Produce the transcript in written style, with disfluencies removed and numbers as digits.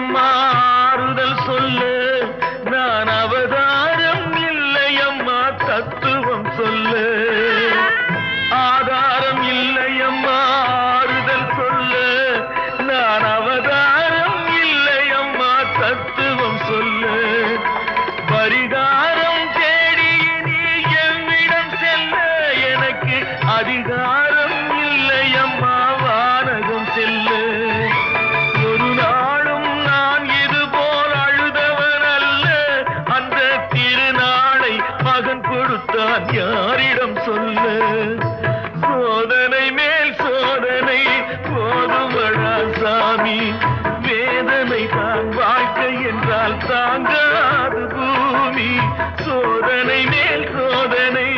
இல்லையம்மா ஆறுதல் சொல்லு நான் அவதாரம் இல்லையம்மா தத்துவம் சொல்லு ஆதாரம் இல்லையம்மா ஆறுதல் சொல்லு நான் அவதாரம் இல்லையம்மா தத்துவம் சொல்லு பரிகாரம் தேடி நீ என்னிடம் செல்ல எனக்கு அதிகாரம் இல்லையம்மா வானகம் செல்லு ஒரு நாளும் நான் இது போல் அழுதவன் அல்ல அந்த திருநாளை மகன் கொடுத்தான் யாரிடம் சொல்லு சோதனை மேல் சோதனை போதுமடா சாமி வேதனை தான் வாழ்க்கை என்றால் தாங்காது பூமி சோதனை மேல் சோதனை